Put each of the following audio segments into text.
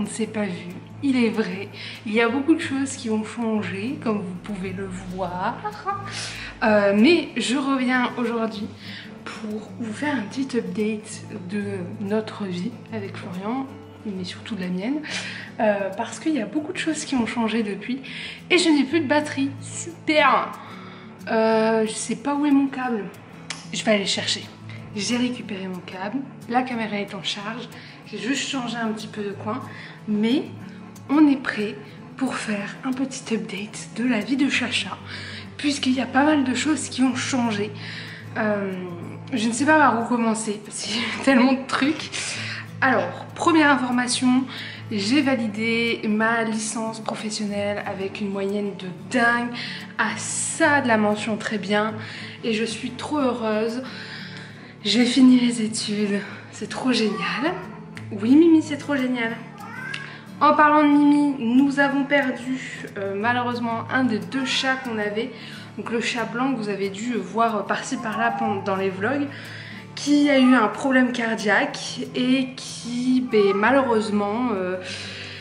qu'on ne s'est pas vu. Il est vrai, il y a beaucoup de choses qui ont changé, comme vous pouvez le voir. Mais je reviens aujourd'hui pour vous faire un petit update de notre vie avec Florian, mais surtout de la mienne, parce qu'il y a beaucoup de choses qui ont changé depuis et je n'ai plus de batterie. Super. Je sais pas où est mon câble, je vais aller chercher. J'ai récupéré mon câble, la caméra est en charge, j'ai juste changé un petit peu de coin, mais on est prêt pour faire un petit update de la vie de Chacha, puisqu'il y a pas mal de choses qui ont changé. Je ne sais pas par où commencer, parce qu'il y a tellement de trucs. Alors, première information, j'ai validé ma licence professionnelle avec une moyenne de dingue, à ça de la mention très bien, et je suis trop heureuse. J'ai fini les études, c'est trop génial. Oui Mimi, c'est trop génial. En parlant de Mimi, nous avons perdu malheureusement un des deux chats qu'on avait. Donc le chat blanc que vous avez dû voir par-ci par-là dans les vlogs, qui a eu un problème cardiaque et qui, malheureusement,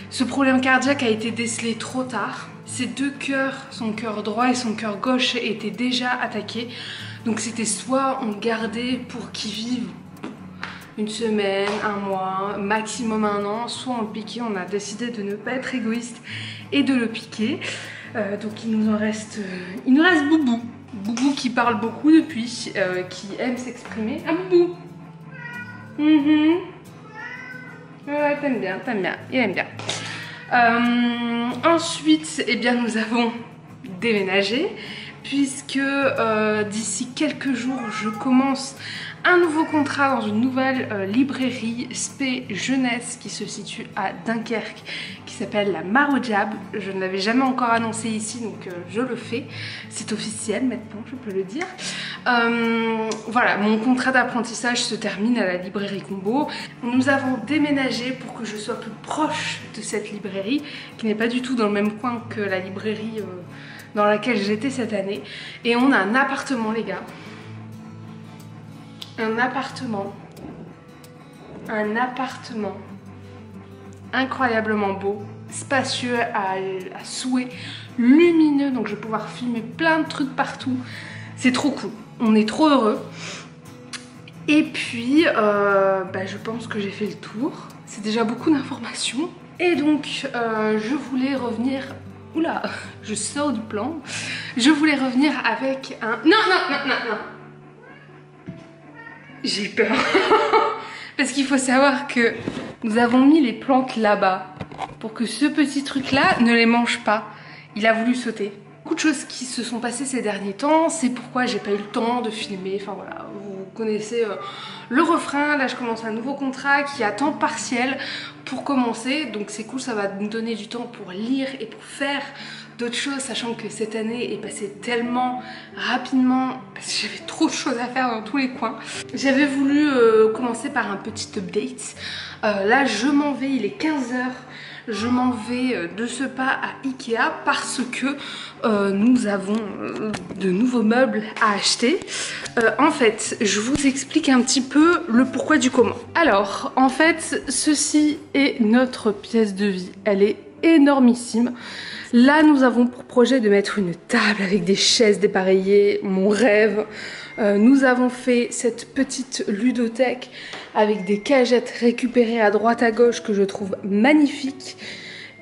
ce problème cardiaque a été décelé trop tard. Ses deux cœurs, son cœur droit et son cœur gauche, étaient déjà attaqués. Donc c'était soit on le gardait pour qu'il vive une semaine, un mois, maximum un an, soit on le piquait. On a décidé de ne pas être égoïste et de le piquer. Donc il nous reste Boubou. Boubou qui parle beaucoup depuis, qui aime s'exprimer. Ah Boubou. Ouais, t'aimes bien, il aime bien. Ensuite, eh bien, nous avons déménagé, puisque d'ici quelques jours, je commence un nouveau contrat dans une nouvelle librairie spé jeunesse qui se situe à Dunkerque, qui s'appelle la Marojab. Je ne l'avais jamais encore annoncé ici, donc je le fais. C'est officiel maintenant, je peux le dire. Voilà, mon contrat d'apprentissage se termine à la librairie Combo. Nous avons déménagé pour que je sois plus proche de cette librairie, qui n'est pas du tout dans le même coin que la librairie dans laquelle j'étais cette année. Et on a un appartement, les gars. Un appartement incroyablement beau, spacieux à souhait, lumineux, donc je vais pouvoir filmer plein de trucs partout. C'est trop cool, on est trop heureux. Et puis je pense que j'ai fait le tour. C'est déjà beaucoup d'informations. Et donc je voulais revenir. Oula, je sors du plan. Je voulais revenir avec un... Non. J'ai peur. Parce qu'il faut savoir que nous avons mis les plantes là-bas pour que ce petit truc-là ne les mange pas. Il a voulu sauter. Beaucoup de choses qui se sont passées ces derniers temps. C'est pourquoi j'ai pas eu le temps de filmer. Enfin voilà, vous connaissez le refrain. Là, je commence un nouveau contrat qui est à temps partiel pour commencer. Donc c'est cool, ça va nous donner du temps pour lire et pour faire d'autres choses, sachant que cette année est passée tellement rapidement parce que j'avais trop de choses à faire dans tous les coins. J'avais voulu commencer par un petit update. Là je m'en vais, il est 15 h. Je m'en vais de ce pas à Ikea parce que nous avons de nouveaux meubles à acheter. En fait, je vous explique un petit peu le pourquoi du comment. Alors, en fait, ceci est notre pièce de vie. Elle est énormissime. Là, nous avons pour projet de mettre une table avec des chaises dépareillées, mon rêve. Nous avons fait cette petite ludothèque avec des cagettes récupérées à droite à gauche que je trouve magnifiques.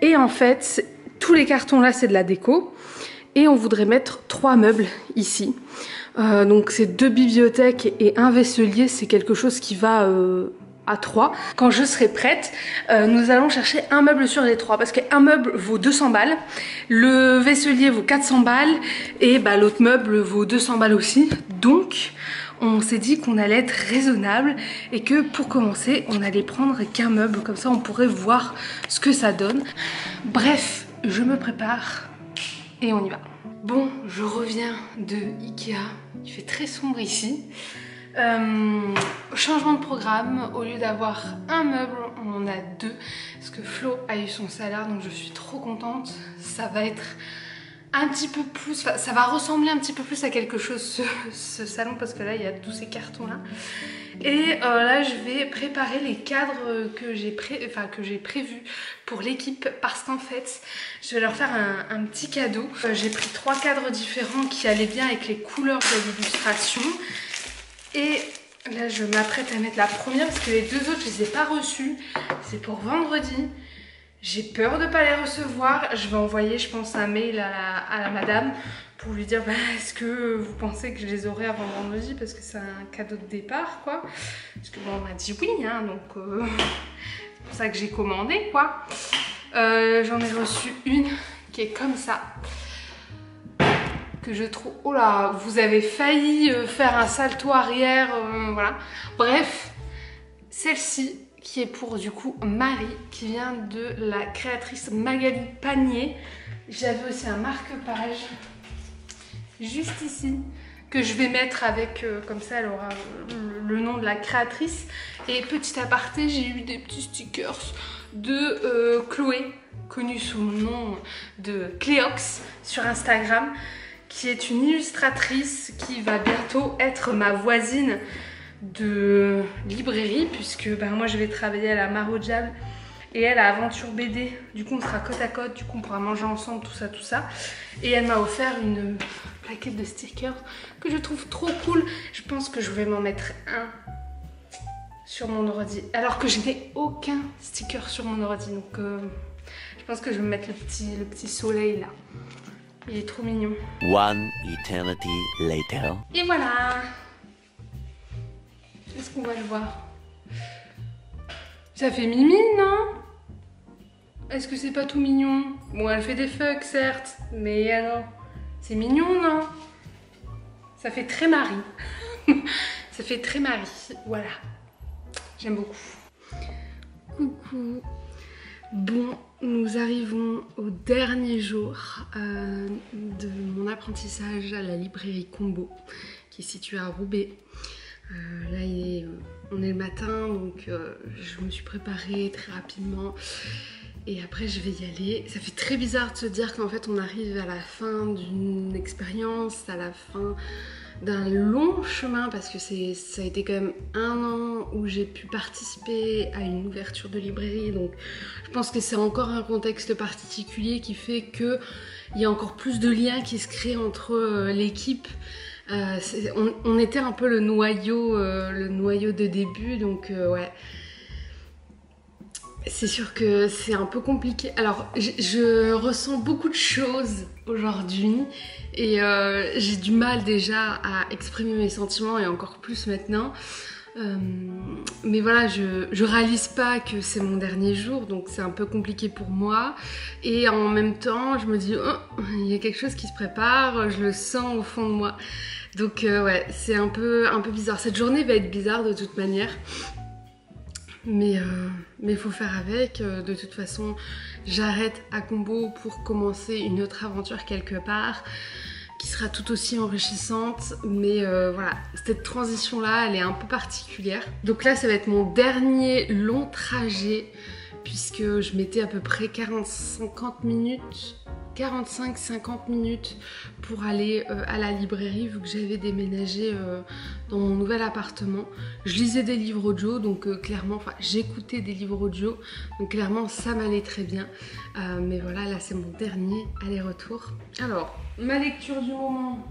Et en fait, tous les cartons là, c'est de la déco. Et on voudrait mettre 3 meubles ici. Donc c'est 2 bibliothèques et un vaisselier, c'est quelque chose qui va... à 3. Quand je serai prête, nous allons chercher un meuble sur les 3 parce qu'un meuble vaut 200 balles, le vaisselier vaut 400 balles et l'autre meuble vaut 200 balles aussi. Donc on s'est dit qu'on allait être raisonnable et que pour commencer on allait prendre qu'un meuble, comme ça on pourrait voir ce que ça donne. Bref, je me prépare et on y va. Bon, je reviens de Ikea, il fait très sombre ici. Changement de programme, au lieu d'avoir un meuble, on en a 2 parce que Flo a eu son salaire, donc je suis trop contente. Ça va être un petit peu plus, ça va ressembler un petit peu plus à quelque chose ce salon, parce que là il y a tous ces cartons là. Et là je vais préparer les cadres que j'ai prévus pour l'équipe, parce qu'en fait je vais leur faire un petit cadeau. J'ai pris 3 cadres différents qui allaient bien avec les couleurs de l'illustration. Et là je m'apprête à mettre la première parce que les 2 autres je les ai pas reçus. C'est pour vendredi. J'ai peur de ne pas les recevoir. Je vais envoyer, je pense, un mail à la madame pour lui dire est-ce que vous pensez que je les aurai avant vendredi, parce que c'est un cadeau de départ, quoi. Parce que bon, on m'a dit oui, hein, donc c'est pour ça que j'ai commandé, quoi. J'en ai reçu une qui est comme ça, que je trouve... Oh là, vous avez failli faire un salto arrière, voilà. Bref, celle-ci qui est pour du coup Marie, qui vient de la créatrice Magali Panier. J'avais aussi un marque-page juste ici que je vais mettre avec, comme ça elle aura le nom de la créatrice. Et petit aparté, j'ai eu des petits stickers de Chloé, connue sous le nom de Cléox sur Instagram, qui est une illustratrice qui va bientôt être ma voisine de librairie, puisque moi je vais travailler à la Mare au Diable et elle à Aventure BD. Du coup on sera côte à côte, du coup on pourra manger ensemble, tout ça. Et elle m'a offert une plaquette de stickers que je trouve trop cool. Je pense que je vais m'en mettre un sur mon ordi, alors que je n'ai aucun sticker sur mon ordi. Donc je pense que je vais me mettre le petit soleil là. Il est trop mignon. One eternity later. Et voilà. Est-ce qu'on va le voir? Ça fait mimi, non? Est-ce que c'est pas tout mignon? Bon, elle fait des fucks, certes, mais alors, c'est mignon, non? Ça fait très Marie. Ça fait très Marie, voilà. J'aime beaucoup. Coucou. Bon, nous arrivons au dernier jour de mon apprentissage à la librairie Combo, qui est située à Roubaix. Là on est le matin, donc je me suis préparée très rapidement et après je vais y aller. Ça fait très bizarre de se dire qu'en fait on arrive à la fin d'une expérience, à la fin d'un long chemin, parce que ça a été quand même 1 an où j'ai pu participer à une ouverture de librairie, donc je pense que c'est encore un contexte particulier qui fait qu'il y a encore plus de liens qui se créent entre l'équipe. On était un peu le noyau de début, donc ouais. C'est sûr que c'est un peu compliqué. Alors, je ressens beaucoup de choses aujourd'hui et j'ai du mal déjà à exprimer mes sentiments, et encore plus maintenant. Mais voilà, je réalise pas que c'est mon dernier jour, donc c'est un peu compliqué pour moi. Et en même temps, je me dis, oh, il y a quelque chose qui se prépare, je le sens au fond de moi. Donc ouais, c'est un peu bizarre. Cette journée va être bizarre de toute manière. Mais il faut faire avec. De toute façon, j'arrête à Combo pour commencer une autre aventure quelque part, qui sera tout aussi enrichissante. Mais voilà, cette transition-là, elle est un peu particulière. Donc là, ça va être mon dernier long trajet, puisque je mettais à peu près 45-50 minutes pour aller à la librairie, vu que j'avais déménagé dans mon nouvel appartement. Je lisais des livres audio, donc clairement, enfin j'écoutais des livres audio, donc clairement ça m'allait très bien. Mais voilà, là c'est mon dernier aller-retour. Alors, ma lecture du moment,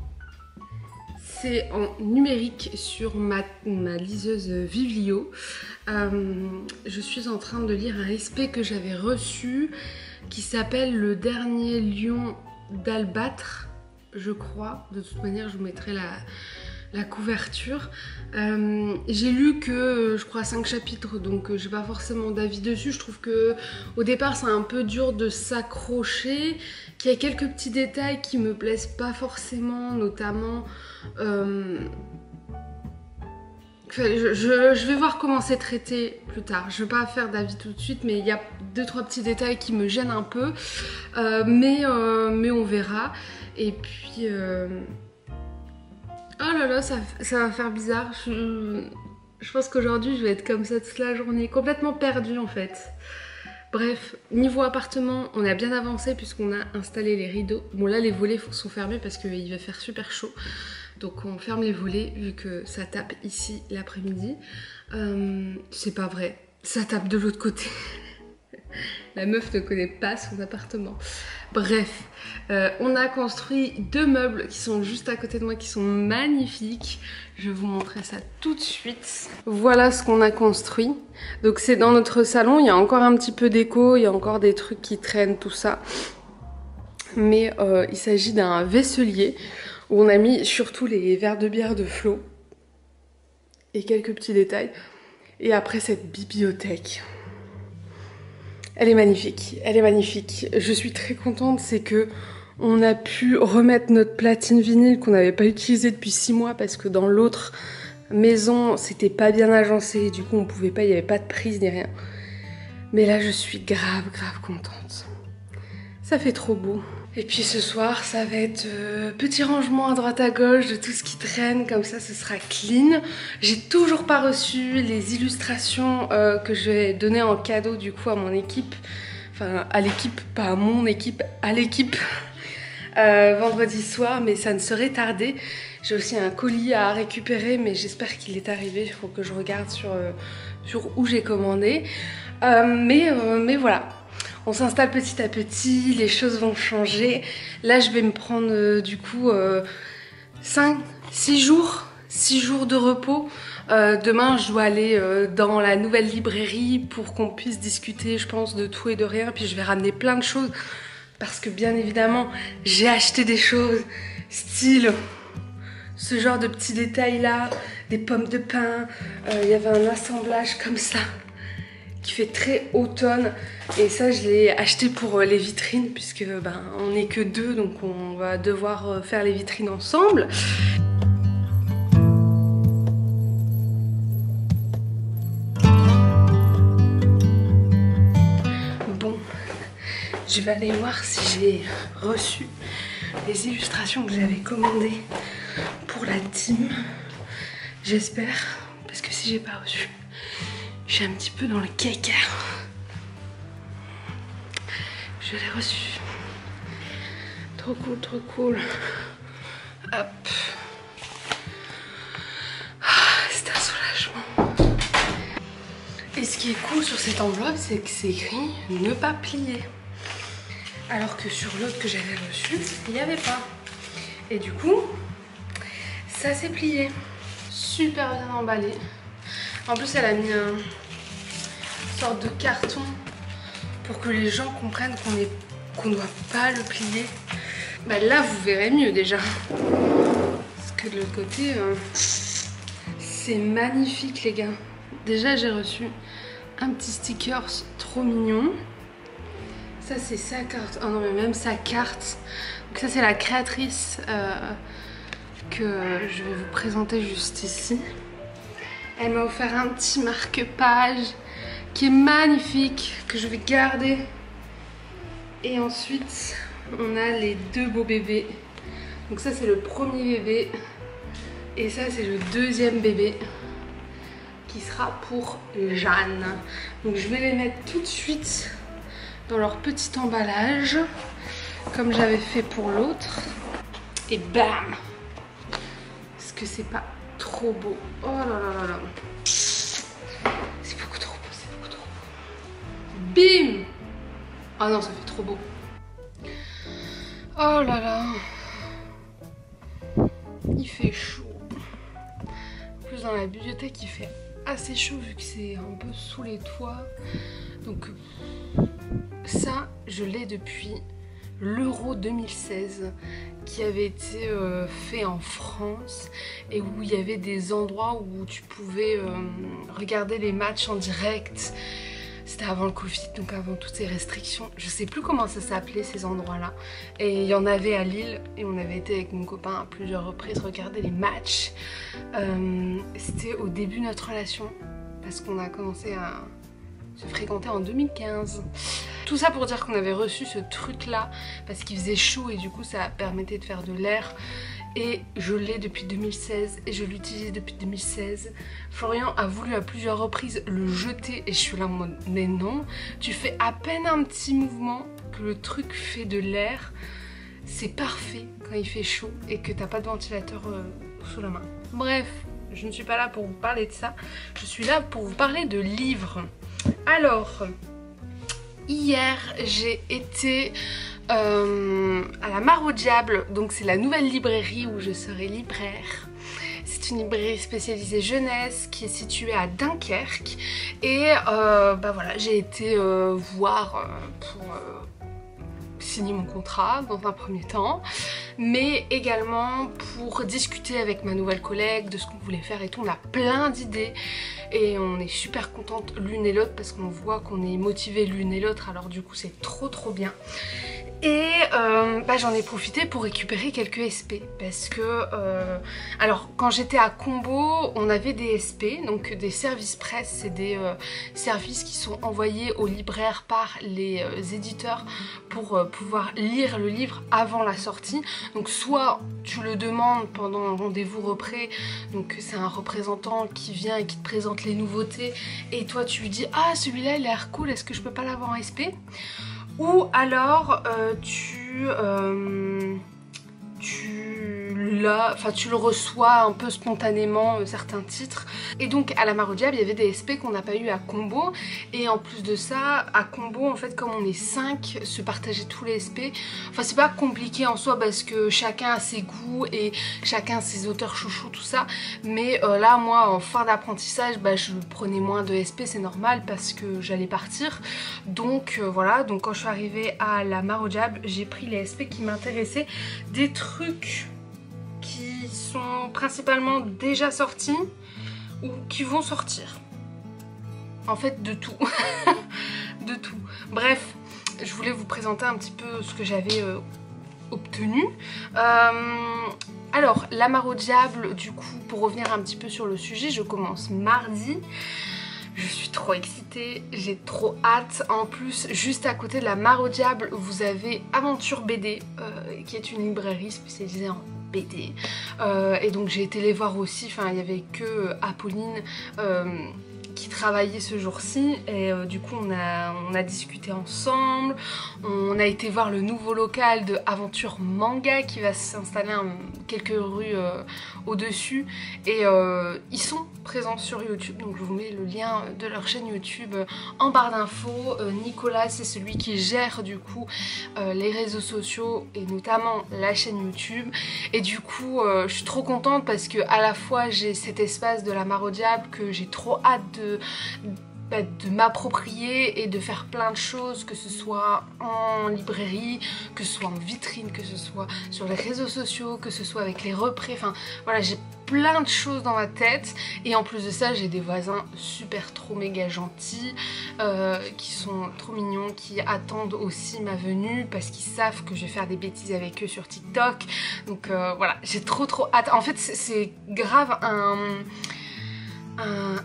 c'est en numérique sur ma liseuse Viglio. Je suis en train de lire un SP que j'avais reçu, qui s'appelle Le Dernier Lion d'Albâtre, je crois. De toute manière, je vous mettrai la couverture. J'ai lu que, je crois, 5 chapitres, donc j'ai pas forcément d'avis dessus. Je trouve que au départ, c'est un peu dur de s'accrocher, qu'il y a quelques petits détails qui me plaisent pas forcément, notamment... Je vais voir comment c'est traité plus tard. Je vais pas faire d'avis tout de suite, mais il y a 2-3 petits détails qui me gênent un peu. Mais on verra. Et puis... Oh là là, ça va faire bizarre. Je pense qu'aujourd'hui, je vais être comme ça toute la journée. Complètement perdue en fait. Bref, niveau appartement, on a bien avancé puisqu'on a installé les rideaux. Bon là, les volets sont fermés parce qu'il va faire super chaud. Donc on ferme les volets vu que ça tape ici l'après-midi. C'est pas vrai, ça tape de l'autre côté. La meuf ne connaît pas son appartement. Bref, on a construit 2 meubles qui sont juste à côté de moi, qui sont magnifiques. Je vais vous montrer ça tout de suite. Voilà ce qu'on a construit. Donc c'est dans notre salon, il y a encore un petit peu d'écho, il y a encore des trucs qui traînent, tout ça. Mais il s'agit d'un vaisselier où on a mis surtout les verres de bière de Flo et quelques petits détails. Et après cette bibliothèque. Elle est magnifique, elle est magnifique. Je suis très contente, c'est que on a pu remettre notre platine vinyle qu'on n'avait pas utilisée depuis 6 mois parce que dans l'autre maison, c'était pas bien agencé. Du coup, on pouvait pas, il n'y avait pas de prise ni rien. Mais là, je suis grave contente. Ça fait trop beau. Et puis ce soir, ça va être petit rangement à droite à gauche de tout ce qui traîne, comme ça ce sera clean. J'ai toujours pas reçu les illustrations que je vais donner en cadeau du coup à mon équipe. Enfin à l'équipe, pas à mon équipe, à l'équipe. Vendredi soir, mais ça ne serait tardé. J'ai aussi un colis à récupérer, mais j'espère qu'il est arrivé. Il faut que je regarde sur où j'ai commandé. Mais voilà. On s'installe petit à petit, les choses vont changer. Là, je vais me prendre du coup 6 jours de repos. Demain, je dois aller dans la nouvelle librairie pour qu'on puisse discuter, je pense, de tout et de rien. Puis je vais ramener plein de choses parce que bien évidemment, j'ai acheté des choses style ce genre de petits détails là, des pommes de pin. Il y avait un assemblage comme ça qui fait très automne et ça je l'ai acheté pour les vitrines puisque on n'est que 2 donc on va devoir faire les vitrines ensemble. Bon, je vais aller voir si j'ai reçu les illustrations que j'avais commandées pour la team. J'espère, parce que si j'ai pas reçu, je suis un petit peu dans le caca. Je l'ai reçu. Trop cool, trop cool. Hop. C'est un soulagement. Et ce qui est cool sur cette enveloppe, c'est que c'est écrit ne pas plier. Alors que sur l'autre que j'avais reçu, il n'y avait pas. Et du coup, ça s'est plié. Super bien emballé. En plus, elle a mis une sorte de carton pour que les gens comprennent qu'on ne doit pas le plier. Là, vous verrez mieux déjà. Parce que de l'autre côté, c'est magnifique, les gars. Déjà, j'ai reçu un petit sticker trop mignon. Ça, c'est sa carte. Oh non, mais même sa carte. Donc ça, c'est la créatrice que je vais vous présenter juste ici. Elle m'a offert un petit marque-page qui est magnifique, que je vais garder. Et ensuite, on a les 2 beaux bébés. Donc ça, c'est le premier bébé. Et ça, c'est le deuxième bébé qui sera pour Jeanne. Donc je vais les mettre tout de suite dans leur petit emballage, comme j'avais fait pour l'autre. Et bam! Est-ce que c'est pas trop beau? Oh là là là là! C'est beaucoup trop beau, c'est beaucoup trop beau. Bim! Ah non, ça fait trop beau. Oh là là! Il fait chaud. En plus, dans la bibliothèque, il fait assez chaud vu que c'est un peu sous les toits. Donc ça, je l'ai depuis l'Euro 2016 qui avait été fait en France et où il y avait des endroits où tu pouvais regarder les matchs en direct. C'était avant le Covid, donc avant toutes ces restrictions. Je sais plus comment ça s'appelait ces endroits-là. Et il y en avait à Lille et on avait été avec mon copain à plusieurs reprises regarder les matchs. C'était au début de notre relation parce qu'on a commencé à se fréquenter en 2015. Tout ça pour dire qu'on avait reçu ce truc là parce qu'il faisait chaud et du coup ça permettait de faire de l'air. Et je l'ai depuis 2016 et je l'utilise depuis 2016. Florian a voulu à plusieurs reprises le jeter et je suis là en mode mais non, tu fais à peine un petit mouvement que le truc fait de l'air. c'est parfait quand il fait chaud et que t'as pas de ventilateur sous la main. Bref, je ne suis pas là pour vous parler de ça, je suis là pour vous parler de livres. Alors, hier j'ai été à la Mare au Diable, donc c'est la nouvelle librairie où je serai libraire. C'est une librairie spécialisée jeunesse qui est située à Dunkerque et bah voilà, j'ai été voir pour signer mon contrat dans un premier temps, mais également pour discuter avec ma nouvelle collègue de ce qu'on voulait faire et tout. On a plein d'idées et on est super contentes l'une et l'autre parce qu'on voit qu'on est motivées l'une et l'autre, alors du coup c'est trop bien. Et bah, j'en ai profité pour récupérer quelques SP parce que alors quand j'étais à Combo on avait des SP, donc des services presse, c'est des services qui sont envoyés aux libraires par les éditeurs pour pouvoir lire le livre avant la sortie. Donc soit tu le demandes pendant un rendez-vous repris, donc c'est un représentant qui vient et qui te présente les nouveautés et toi tu lui dis ah celui-là il a l'air cool, est-ce que je peux pas l'avoir en SP? Ou alors tu le reçois un peu spontanément certains titres. Et donc à la Mare au Diable il y avait des SP qu'on n'a pas eu à Combo, et en plus de ça à Combo en fait comme on est 5, se partager tous les SP, enfin c'est pas compliqué en soi parce que chacun a ses goûts et chacun a ses auteurs chouchous tout ça, mais là moi en fin d'apprentissage bah, je prenais moins de SP, c'est normal parce que j'allais partir, donc voilà, donc quand je suis arrivée à la Mare au Diable j'ai pris les SP qui m'intéressaient, des trucs qui sont principalement déjà sortis ou qui vont sortir. En fait de tout. De tout. Bref, je voulais vous présenter un petit peu ce que j'avais obtenu. Alors, la Mare au Diable, du coup, pour revenir un petit peu sur le sujet, je commence mardi. Je suis trop excitée, j'ai trop hâte. En plus, juste à côté de la Mare au Diable, vous avez Aventure BD, qui est une librairie spécialisée en BD. Et donc j'ai été les voir aussi, enfin il n'y avait que Apolline qui travaillait ce jour-ci, et du coup on a discuté ensemble, on a été voir le nouveau local de Aventure Manga qui va s'installer quelques rues au-dessus, et ils sont présents sur YouTube, donc je vous mets le lien de leur chaîne YouTube en barre d'infos. Nicolas c'est celui qui gère du coup les réseaux sociaux et notamment la chaîne YouTube, et du coup je suis trop contente parce que à la fois j'ai cet espace de la Mare au Diable que j'ai trop hâte de m'approprier et de faire plein de choses, que ce soit en librairie, que ce soit en vitrine, que ce soit sur les réseaux sociaux, que ce soit avec les représ, enfin voilà, j'ai plein de choses dans ma tête, et en plus de ça j'ai des voisins super trop méga gentils qui sont trop mignons, qui attendent aussi ma venue parce qu'ils savent que je vais faire des bêtises avec eux sur TikTok, donc voilà, j'ai trop hâte. En fait c'est grave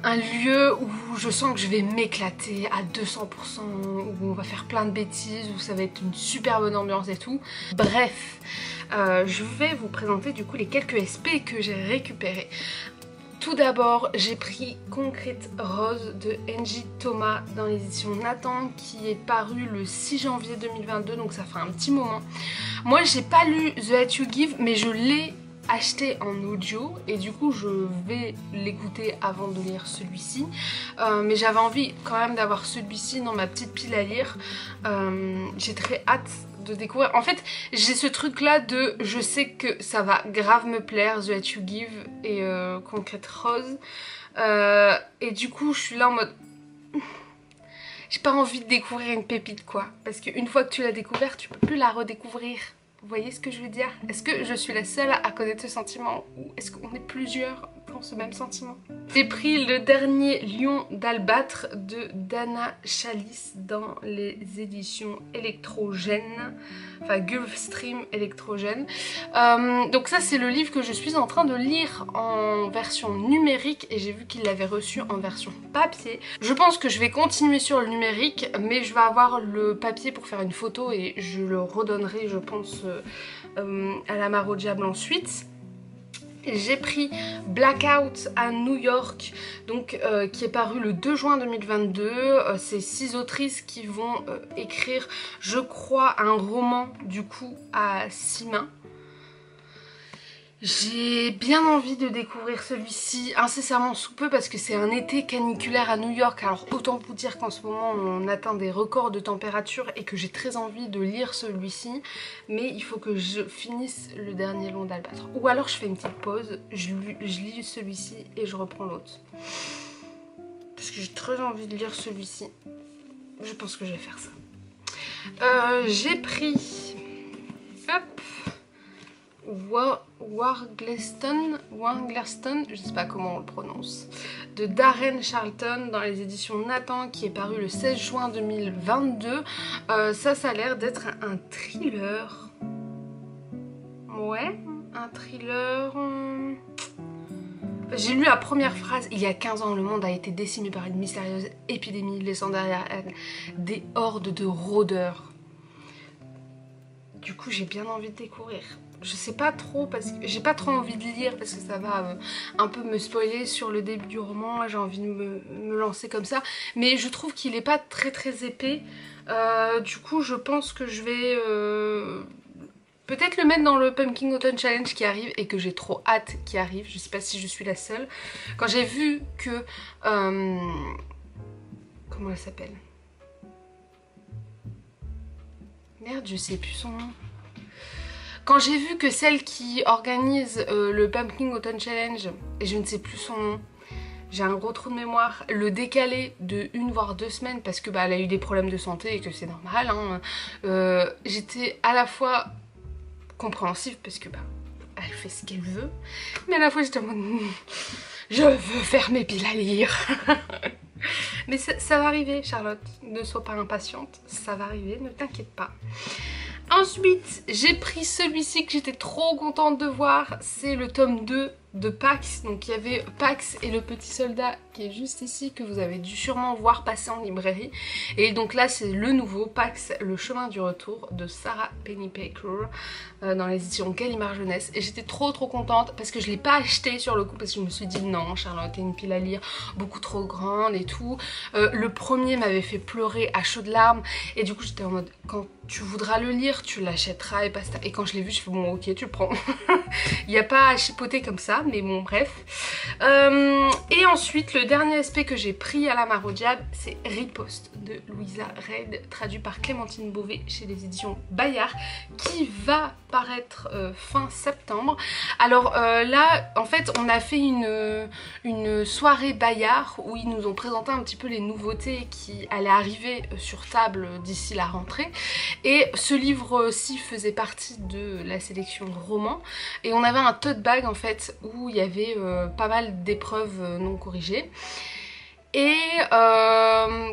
un lieu où je sens que je vais m'éclater à 200%, où on va faire plein de bêtises, où ça va être une super bonne ambiance et tout. Bref, je vais vous présenter du coup les quelques SP que j'ai récupérés. Tout d'abord, j'ai pris Concrete Rose de Angie Thomas dans l'édition Nathan qui est paru le 6 janvier 2022, donc ça fait un petit moment. Moi j'ai pas lu The Hate You Give, mais je l'ai acheté en audio et du coup je vais l'écouter avant de lire celui-ci, mais j'avais envie quand même d'avoir celui-ci dans ma petite pile à lire. J'ai très hâte de découvrir. En fait j'ai ce truc là de je sais que ça va grave me plaire, The Hate You Give et Concrete Rose, et du coup je suis là en mode j'ai pas envie de découvrir une pépite quoi, parce qu'une fois que tu l'as découvert tu peux plus la redécouvrir. Vous voyez ce que je veux dire? Est-ce que je suis la seule à connaître ce sentiment, ou est-ce qu'on est plusieurs qui ont ce même sentiment? J'ai pris le dernier Lion d'Albâtre de Dana Chalice dans les éditions Électrogène, enfin Gulfstream Électrogène. Donc ça c'est le livre que je suis en train de lire en version numérique, et j'ai vu qu'il l'avait reçu en version papier. Je pense que je vais continuer sur le numérique, mais je vais avoir le papier pour faire une photo et je le redonnerai je pense à la Mare au Diable ensuite. J'ai pris Blackout à New York, donc qui est paru le 2 juin 2022. C'est 6 autrices qui vont écrire, je crois, un roman du coup à 6 mains. J'ai bien envie de découvrir celui-ci incessamment sous peu parce que c'est un été caniculaire à New York. Alors autant vous dire qu'en ce moment on atteint des records de température et que j'ai très envie de lire celui-ci. Mais il faut que je finisse le dernier long d'Albatros. Ou alors je fais une petite pause, je lis celui-ci et je reprends l'autre. Parce que j'ai très envie de lire celui-ci. Je pense que je vais faire ça. J'ai pris... Hop, Warglaston, je sais pas comment on le prononce, de Darren Charlton dans les éditions Nathan, qui est paru le 16 juin 2022. Ça a l'air d'être un thriller. Ouais, un thriller. J'ai lu la première phrase: il y a 15 ans, le monde a été décimé par une mystérieuse épidémie, laissant derrière elle des hordes de rôdeurs. Du coup, j'ai bien envie de découvrir. Je sais pas trop parce que j'ai pas trop envie de lire parce que ça va un peu me spoiler sur le début du roman. J'ai envie de me lancer comme ça, mais je trouve qu'il est pas très épais. Du coup, je pense que je vais peut-être le mettre dans le Pumpkin Autumn Challenge qui arrive et que j'ai trop hâte qu'il arrive. Je sais pas si je suis la seule. Quand j'ai vu que comment elle s'appelle? Merde, je sais plus son nom. Quand j'ai vu que celle qui organise le Pumpkin Autumn Challenge, et je ne sais plus son nom, j'ai un gros trou de mémoire, le décaler de 1 voire 2 semaines parce que elle a eu des problèmes de santé et que c'est normal, hein, j'étais à la fois compréhensive parce que elle fait ce qu'elle veut, mais à la fois j'étais en mode je veux faire mes piles à lire. Mais ça va arriver, Charlotte, ne sois pas impatiente, ça va arriver, ne t'inquiète pas. Ensuite, j'ai pris celui-ci que j'étais trop contente de voir, c'est le tome 2 de Pax. Donc il y avait Pax et le petit soldat qui est juste ici, que vous avez dû sûrement voir passer en librairie. Et donc là c'est le nouveau Pax, le chemin du retour de Sarah Pennypacker dans les éditions Gallimard Jeunesse. Et j'étais trop contente parce que je l'ai pas acheté sur le coup parce que je me suis dit non Charlotte, t'es une pile à lire beaucoup trop grande et tout. Le premier m'avait fait pleurer à chaudes larmes et du coup j'étais en mode quand tu voudras le lire, tu l'achèteras et basta. Et quand je l'ai vu, je fais bon ok, tu le prends. Il n'y a pas à chipoter comme ça, mais bon bref. Et ensuite, le dernier aspect que j'ai pris à la Maraudiable, c'est Riposte de Louisa Reid, traduit par Clémentine Beauvais chez les éditions Bayard, qui va paraître fin septembre. Alors là, en fait, on a fait une soirée Bayard où ils nous ont présenté un petit peu les nouveautés qui allaient arriver sur table d'ici la rentrée. Et ce livre-ci faisait partie de la sélection romans. Et on avait un tote bag en fait où il y avait pas mal d'épreuves non corrigées. Et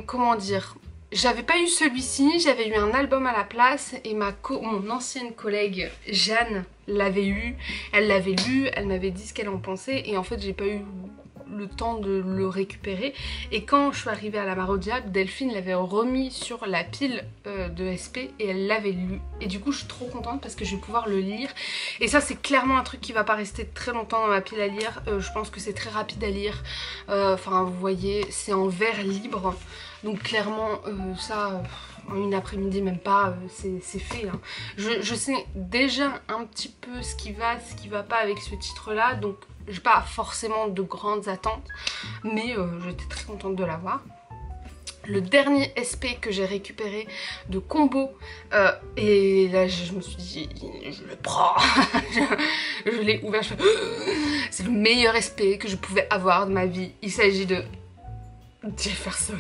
comment dire, j'avais pas eu celui-ci, j'avais eu un album à la place et mon ancienne collègue Jeanne l'avait eu, elle l'avait lu, elle m'avait dit ce qu'elle en pensait et en fait j'ai pas eu le temps de le récupérer. Et quand je suis arrivée à la Maraudiable, Delphine l'avait remis sur la pile de SP et elle l'avait lu. Et du coup je suis trop contente parce que je vais pouvoir le lire. Et ça c'est clairement un truc qui va pas rester très longtemps dans ma pile à lire. Je pense que c'est très rapide à lire. Enfin vous voyez, c'est en vers libre. Donc clairement ça... en une après-midi même pas, c'est fait hein. Je sais déjà un petit peu ce qui va pas avec ce titre là, donc j'ai pas forcément de grandes attentes, mais j'étais très contente de l'avoir. Le dernier SP que j'ai récupéré de combo, et là je me suis dit je le prends. je l'ai ouvert, c'est le meilleur SP que je pouvais avoir de ma vie. Il s'agit de Jefferson.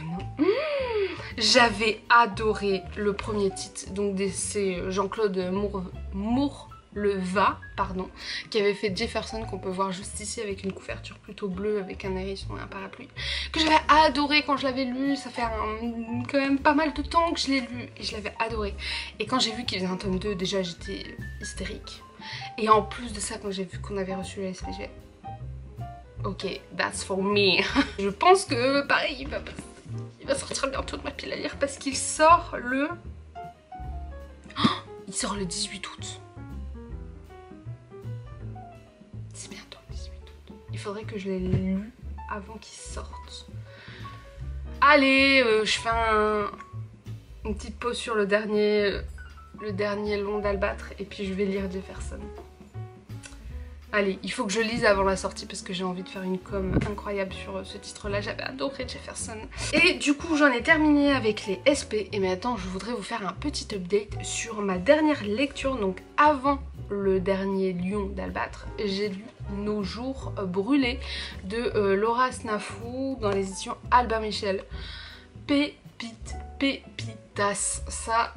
J'avais adoré le premier titre, donc c'est Jean-Claude Mourleva, pardon, qui avait fait Jefferson, qu'on peut voir juste ici avec une couverture plutôt bleue avec un hérisson et un parapluie, que j'avais adoré quand je l'avais lu. Ça fait quand même pas mal de temps que je l'ai lu et je l'avais adoré. Et quand j'ai vu qu'il faisait un tome 2, déjà j'étais hystérique. Et en plus de ça, quand j'ai vu qu'on avait reçu la SPG, ok, that's for me. Je pense que pareil, il va sortir bientôt de ma pile à lire parce qu'il sort le... Oh, il sort le 18 août. C'est bientôt. faudrait que je les lue avant qu'ils sortent. Allez, je fais une petite pause sur le dernier long d'Albâtre et puis je vais lire Jefferson. Allez, il faut que je lise avant la sortie parce que j'ai envie de faire une com incroyable sur ce titre-là. J'avais adoré Jefferson. Et du coup, j'en ai terminé avec les SP. Et maintenant, je voudrais vous faire un petit update sur ma dernière lecture. Donc avant le dernier Lion d'Albâtre, j'ai lu Nos jours brûlés de Laura Snafou dans les éditions Albin Michel. Pépitas, ça,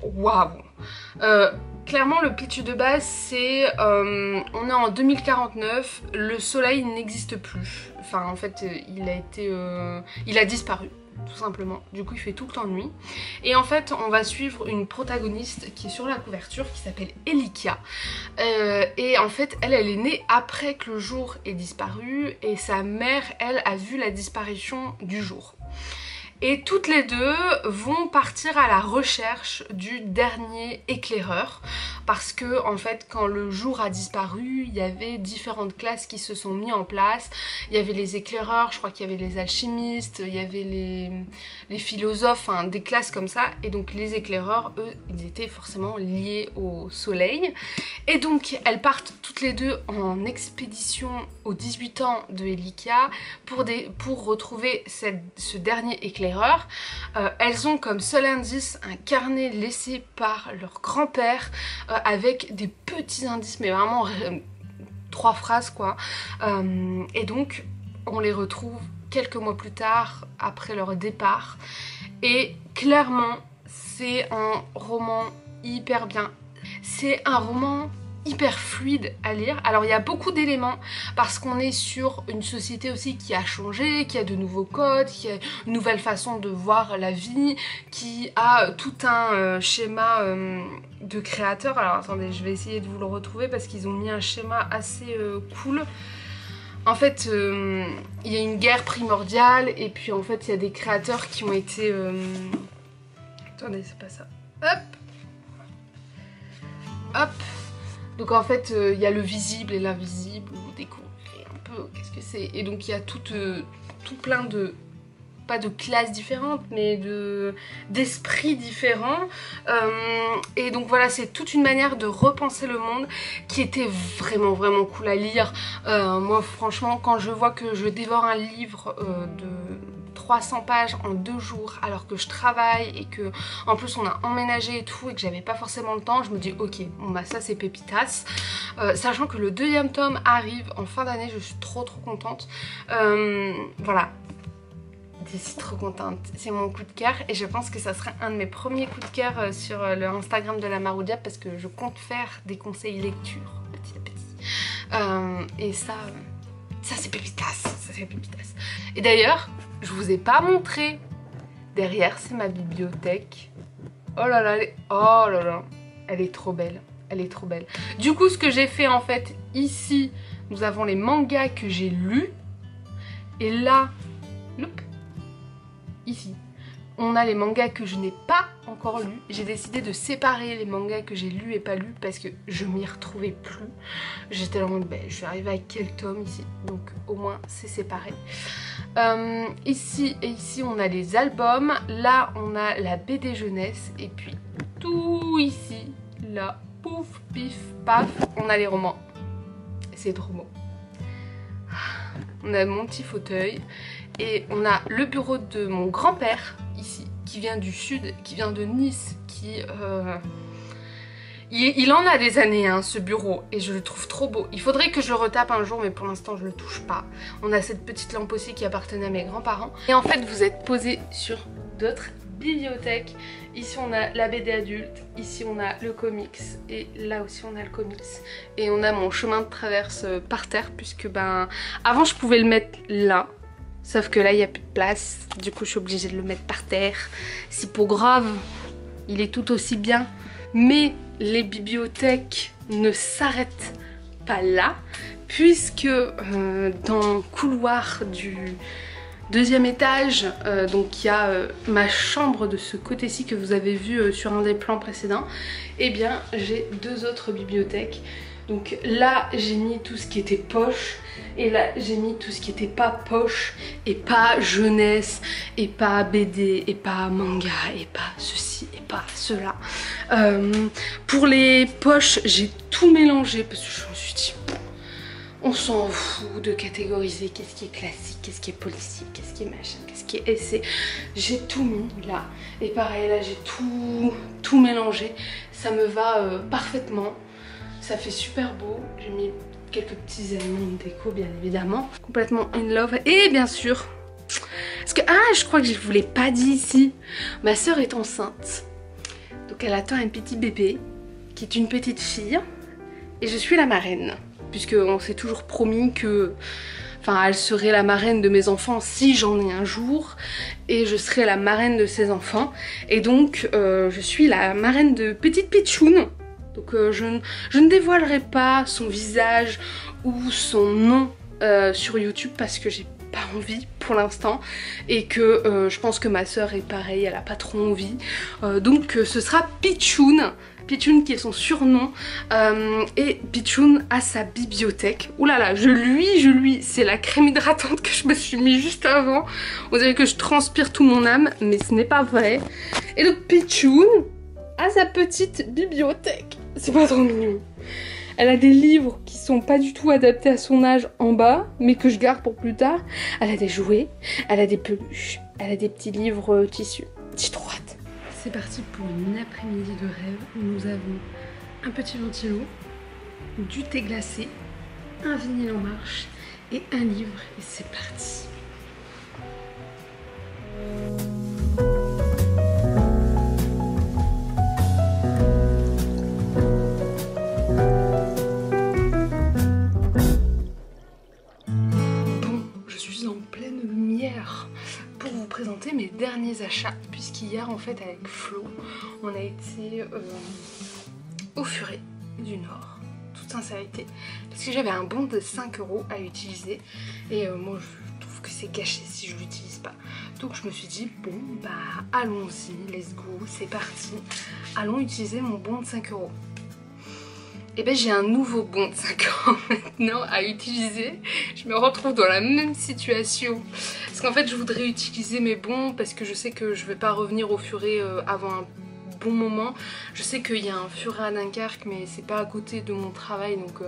waouh. Clairement le pitch de base c'est on est en 2049, le soleil n'existe plus, enfin en fait il a disparu tout simplement, du coup il fait tout le temps nuit et en fait on va suivre une protagoniste qui est sur la couverture qui s'appelle Elikia et en fait elle est née après que le jour ait disparu et sa mère elle a vu la disparition du jour. Et toutes les deux vont partir à la recherche du dernier éclaireur parce que en fait quand le jour a disparu il y avait différentes classes qui se sont mises en place. Il y avait les éclaireurs, je crois qu'il y avait les alchimistes, il y avait les philosophes, hein, des classes comme ça. Et donc les éclaireurs, eux, ils étaient forcément liés au soleil. Et donc elles partent toutes les deux en expédition aux 18 ans de Elikia pour retrouver ce dernier éclaireur. Elles ont comme seul indice un carnet laissé par leur grand-père avec des petits indices, mais vraiment 3 phrases quoi. Et donc on les retrouve quelques mois plus tard après leur départ. Et clairement c'est un roman hyper bien. C'est un roman hyper fluide à lire. Alors il y a beaucoup d'éléments parce qu'on est sur une société aussi qui a changé, qui a de nouveaux codes, qui a une nouvelle façon de voir la vie, qui a tout un schéma de créateur. Alors attendez, je vais essayer de vous le retrouver parce qu'ils ont mis un schéma assez cool. En fait, il y a une guerre primordiale et puis en fait il y a des créateurs qui ont été... Attendez, c'est pas ça. Hop. Hop. Donc en fait il y a le visible et l'invisible, vous découvrez un peu qu'est-ce que c'est. Et donc il y a tout plein de, pas de classes différentes, mais d'esprits différents. Et donc voilà, c'est toute une manière de repenser le monde qui était vraiment cool à lire. Moi franchement, quand je vois que je dévore un livre de 300 pages en 2 jours alors que je travaille et que en plus on a emménagé et tout et que j'avais pas forcément le temps, je me dis ok, bon bah ça c'est pépitas. Sachant que le 2e tome arrive en fin d'année, je suis trop contente. Voilà, je suis trop contente, c'est mon coup de cœur et je pense que ça serait un de mes premiers coups de cœur sur le Instagram de la Maroudia parce que je compte faire des conseils lecture petit à petit. Et ça c'est pépitas, ça c'est pépitas. Et d'ailleurs, je vous ai pas montré, derrière c'est ma bibliothèque. Oh là là, elle est trop belle, elle est trop belle. Du coup ce que j'ai fait en fait, ici nous avons les mangas que j'ai lus. Et là, ici, on a les mangas que je n'ai pas encore lus. J'ai décidé de séparer les mangas que j'ai lus et pas lus parce que je m'y retrouvais plus. J'étais en mode, je vais arriver à quel tome ici, donc au moins c'est séparé. Ici et ici on a les albums, là on a la BD jeunesse et puis tout ici, là, pouf, pif, paf, on a les romans. C'est trop beau. On a mon petit fauteuil et on a le bureau de mon grand-père ici, qui vient du sud, qui vient de Nice, qui... Il en a des années hein, ce bureau et je le trouve trop beau. Il faudrait que je le retape un jour mais pour l'instant je le touche pas. On a cette petite lampe aussi qui appartenait à mes grands-parents. Et en fait vous êtes posé sur d'autres bibliothèques. Ici on a la BD adulte, ici on a le comics et là aussi on a le comics. Et on a mon chemin de traverse par terre puisque avant je pouvais le mettre là. Sauf que là il n'y a plus de place, du coup je suis obligée de le mettre par terre. C'est pas grave, il est tout aussi bien. Mais les bibliothèques ne s'arrêtent pas là, puisque dans le couloir Deuxième étage, donc il y a ma chambre de ce côté-ci que vous avez vu sur un des plans précédents. Et bien j'ai deux autres bibliothèques. Donc là j'ai mis tout ce qui était poche et là j'ai mis tout ce qui était pas poche et pas jeunesse et pas BD et pas manga et pas ceci et pas cela. Pour les poches j'ai tout mélangé parce que je me suis dit on s'en fout de catégoriser qu'est-ce qui est classique, qu'est-ce qui est politique, qu'est-ce qui est machin, qu'est-ce qui est essai. J'ai tout mis là et pareil là j'ai tout mélangé, ça me va parfaitement. Ça fait super beau, j'ai mis quelques petits éléments de déco bien évidemment. Complètement in love. Et bien sûr, parce que je crois que je ne vous l'ai pas dit ici, ma soeur est enceinte. Donc elle attend un petit bébé qui est une petite fille. Et je suis la marraine. Puisqu'on s'est toujours promis que... Enfin, elle serait la marraine de mes enfants si j'en ai un jour. Et je serai la marraine de ses enfants. Et donc, je suis la marraine de petite Pichoun. Donc je ne dévoilerai pas son visage ou son nom sur YouTube parce que j'ai pas envie pour l'instant et que je pense que ma soeur est pareil, elle a pas trop envie. Donc ce sera Pichoun. Pichoun qui est son surnom et Pichoun a sa bibliothèque. Ouh là là, je lui, c'est la crème hydratante que je me suis mis juste avant. On dirait que je transpire tout mon âme, mais ce n'est pas vrai. Et donc Pichoun a sa petite bibliothèque. C'est pas trop mignon. Elle a des livres qui sont pas du tout adaptés à son âge en bas, mais que je garde pour plus tard. Elle a des jouets, elle a des peluches, elle a des petits livres tissus. Petite droite. C'est parti pour une après-midi de rêve. Nous avons un petit ventilo, du thé glacé, un vinyle en marche et un livre. Et c'est parti. Pour vous présenter mes derniers achats, puisqu'hier en fait avec Flo on a été au Furet du Nord, toute sincérité, parce que j'avais un bon de 5 € à utiliser et moi je trouve que c'est gâché si je l'utilise pas, donc je me suis dit bon bah allons-y, let's go, c'est parti, allons utiliser mon bon de 5 €. Et ben j'ai un nouveau bon de 5 € maintenant à utiliser. Je me retrouve dans la même situation. Parce qu'en fait je voudrais utiliser mes bons parce que je sais que je vais pas revenir au Furet avant un bon moment. Je sais qu'il y a un Furet à Dunkerque mais c'est pas à côté de mon travail. Donc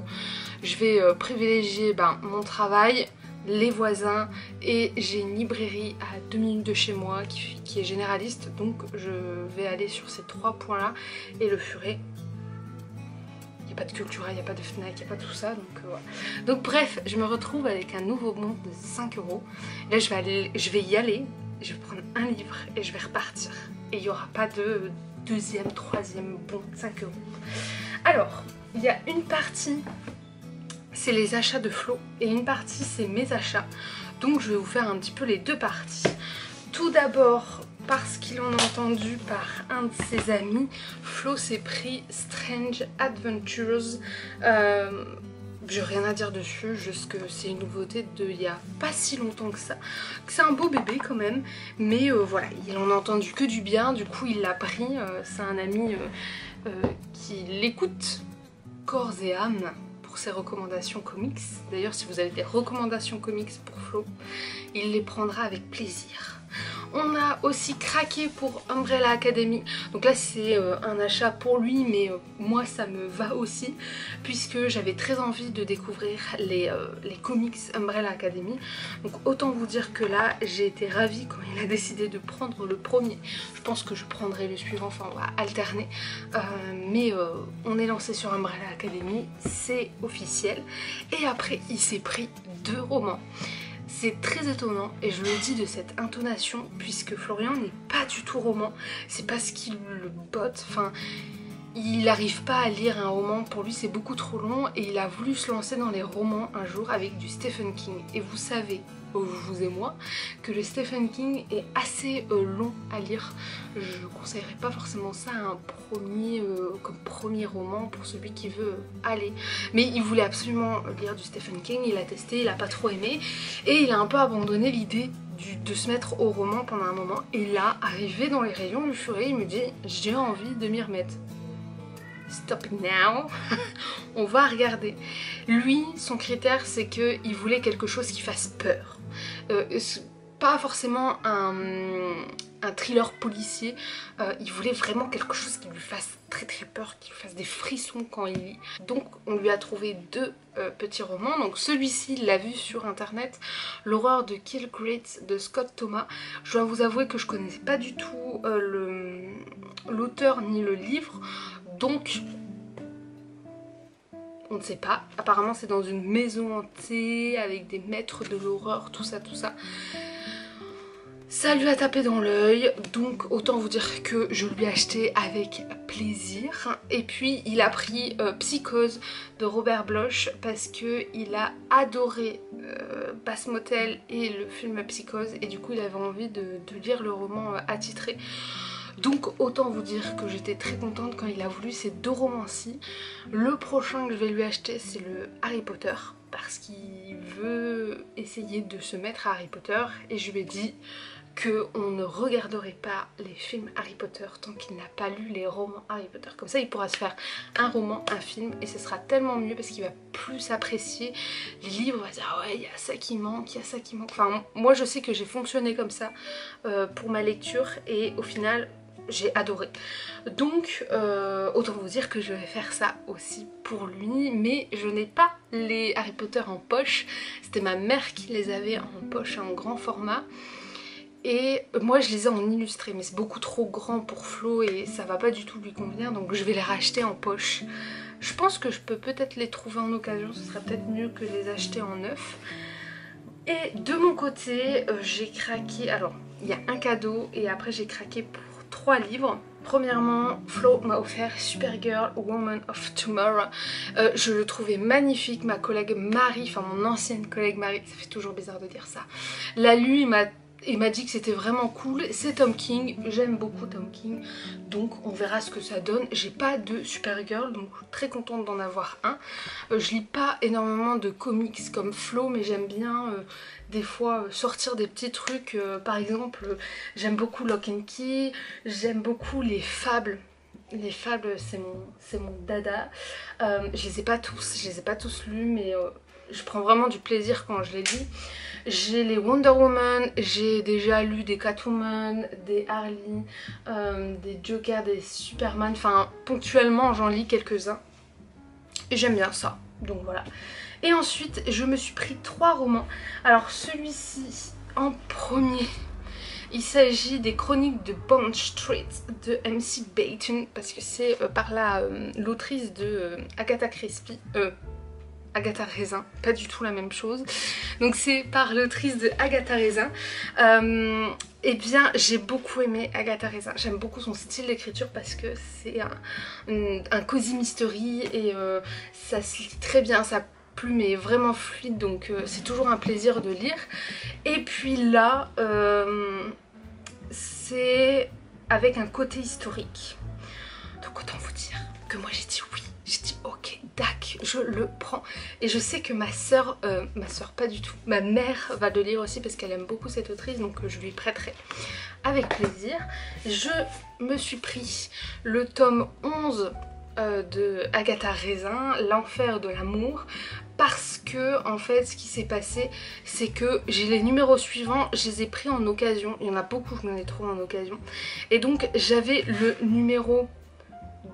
je vais privilégier mon travail, les voisins et j'ai une librairie à 2 minutes de chez moi qui est généraliste. Donc je vais aller sur ces 3 points là et le Furet. Il n'y a pas de Cultura, il n'y a pas de Fnac, il n'y a pas tout ça, donc voilà. Donc bref, je me retrouve avec un nouveau bon de 5 €. Là je vais y aller, je vais prendre un livre et je vais repartir. Et il n'y aura pas de deuxième, troisième bon de 5 €. Alors, il y a une partie, c'est les achats de Flo, et une partie c'est mes achats. Donc je vais vous faire un petit peu les deux parties. Tout d'abord, parce qu'il en a entendu par un de ses amis, Flo s'est pris Strange Adventures. J'ai rien à dire dessus, juste que c'est une nouveauté il y a pas si longtemps que ça. C'est un beau bébé quand même, mais voilà, il en a entendu que du bien, du coup il l'a pris. C'est un ami qui l'écoute corps et âme pour ses recommandations comics. D'ailleurs, si vous avez des recommandations comics pour Flo, il les prendra avec plaisir. On a aussi craqué pour Umbrella Academy. Donc là c'est un achat pour lui, mais moi ça me va aussi, puisque j'avais très envie de découvrir les comics Umbrella Academy. Donc autant vous dire que là j'ai été ravie quand il a décidé de prendre le premier. Je pense que je prendrai le suivant, enfin on va alterner. Mais on est lancé sur Umbrella Academy, c'est officiel. Et après il s'est pris 2 romans. C'est très étonnant et je le dis de cette intonation puisque Florian n'est pas du tout roman. C'est parce qu'il le botte, enfin il n'arrive pas à lire un roman, pour lui c'est beaucoup trop long et il a voulu se lancer dans les romans un jour avec du Stephen King. Et vous savez, vous et moi, que le Stephen King est assez long à lire. Je conseillerais pas forcément ça à un comme premier roman pour celui qui veut aller. Mais il voulait absolument lire du Stephen King, il a testé, il a pas trop aimé et il a un peu abandonné l'idée de se mettre au roman pendant un moment. Et là, arrivé dans les rayons du Furet, il me dit j'ai envie de m'y remettre. Stop it now. On va regarder. Lui, son critère, c'est qu'il voulait quelque chose qui fasse peur. Pas forcément un thriller policier, il voulait vraiment quelque chose qui lui fasse très très peur, qui lui fasse des frissons quand il lit. Donc on lui a trouvé 2 petits romans. Donc celui-ci, il l'a vu sur internet, L'horreur de Kilgrate de Scott Thomas. Je dois vous avouer que je connaissais pas du tout l'auteur ni le livre, donc on ne sait pas. Apparemment c'est dans une maison hantée avec des maîtres de l'horreur, tout ça tout ça. Ça lui a tapé dans l'œil, donc autant vous dire que je lui ai acheté avec plaisir. Et puis il a pris Psychose de Robert Bloch parce qu'il a adoré Bass Motel et le film Psychose, et du coup il avait envie de lire le roman attitré. Donc autant vous dire que j'étais très contente quand il a voulu ces 2 romans-ci. Le prochain que je vais lui acheter, c'est le Harry Potter, parce qu'il veut essayer de se mettre à Harry Potter, et je lui ai dit qu'on ne regarderait pas les films Harry Potter tant qu'il n'a pas lu les romans Harry Potter. Comme ça il pourra se faire un roman, un film, et ce sera tellement mieux parce qu'il va plus apprécier les livres, il va dire ah ouais il y a ça qui manque, il y a ça qui manque. Enfin moi je sais que j'ai fonctionné comme ça pour ma lecture, et au final j'ai adoré. Donc autant vous dire que je vais faire ça aussi pour lui, mais je n'ai pas les Harry Potter en poche, c'était ma mère qui les avait en poche en grand format. Et moi je les ai en illustré, mais c'est beaucoup trop grand pour Flo et ça va pas du tout lui convenir, donc je vais les racheter en poche. Je pense que je peux peut-être les trouver en occasion, ce serait peut-être mieux que les acheter en neuf. Et de mon côté, j'ai craqué, alors il y a un cadeau et après j'ai craqué pour 3 livres. Premièrement, Flo m'a offert Supergirl, Woman of Tomorrow. Je le trouvais magnifique, ma collègue Marie, enfin mon ancienne collègue Marie, ça fait toujours bizarre de dire ça, l'a lu, il m'a dit que c'était vraiment cool. C'est Tom King, j'aime beaucoup Tom King, donc on verra ce que ça donne. J'ai pas de Supergirl, donc très contente d'en avoir un. Je lis pas énormément de comics comme Flo, mais j'aime bien des fois sortir des petits trucs. Par exemple, j'aime beaucoup Lock and Key, j'aime beaucoup les fables. Les fables, c'est mon dada. Je les ai pas tous lus, mais je prends vraiment du plaisir quand je les lis. J'ai les Wonder Woman, j'ai déjà lu des Catwoman, des Harley, des Joker, des Superman, enfin ponctuellement j'en lis quelques-uns. Et j'aime bien ça, donc voilà. Et ensuite je me suis pris 3 romans. Alors celui-ci en premier, il s'agit des Chroniques de Bond Street de MC Bayton, parce que c'est par l'autrice de Agatha Christie. Agatha Raisin, pas du tout la même chose. Donc c'est par l'autrice de Agatha Raisin. Eh bien j'ai beaucoup aimé Agatha Raisin. J'aime beaucoup son style d'écriture parce que c'est un cozy mystery et ça se lit très bien. Sa plume est vraiment fluide, donc c'est toujours un plaisir de lire. Et puis là, c'est avec un côté historique. Donc autant vous dire que moi j'ai dit oui. J'ai dit ok, dac, je le prends. Et je sais que ma soeur pas du tout, ma mère va le lire aussi parce qu'elle aime beaucoup cette autrice, donc je lui prêterai avec plaisir. Je me suis pris le tome 11 de Agatha Raisin, L'enfer de l'amour, parce que en fait ce qui s'est passé c'est que j'ai les numéros suivants, je les ai pris en occasion, il y en a beaucoup que je m'en ai trouvé en occasion, et donc j'avais le numéro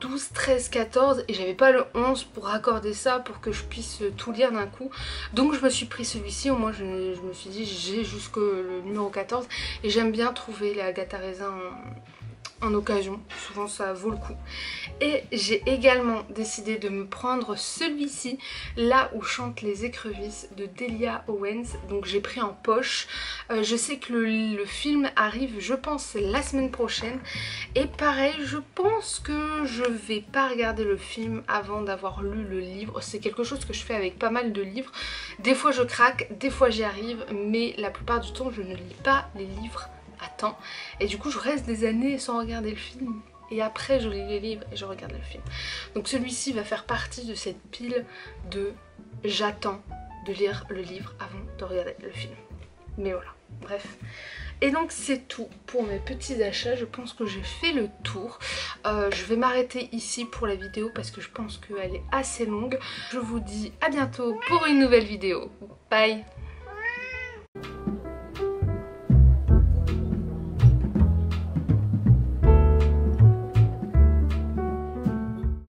12, 13, 14 et j'avais pas le 11 pour raccorder ça pour que je puisse tout lire d'un coup. Donc je me suis pris celui-ci, au moins je me suis dit j'ai jusqu'au numéro 14 et j'aime bien trouver les Agatha Raisin en occasion, souvent ça vaut le coup. Et j'ai également décidé de me prendre celui-ci, Là où chantent les écrevisses de Delia Owens, donc j'ai pris en poche. Je sais que le film arrive, je pense, la semaine prochaine, et pareil, je pense que je vais pas regarder le film avant d'avoir lu le livre. C'est quelque chose que je fais avec pas mal de livres, des fois je craque, des fois j'y arrive, mais la plupart du temps je ne lis pas les livres à temps, et du coup je reste des années sans regarder le film et après je lis les livres et je regarde le film. Donc celui-ci va faire partie de cette pile de j'attends de lire le livre avant de regarder le film. Mais voilà, bref. Et donc c'est tout pour mes petits achats, je pense que j'ai fait le tour. Je vais m'arrêter ici pour la vidéo parce que je pense qu'elle est assez longue. Je vous dis à bientôt pour une nouvelle vidéo. Bye!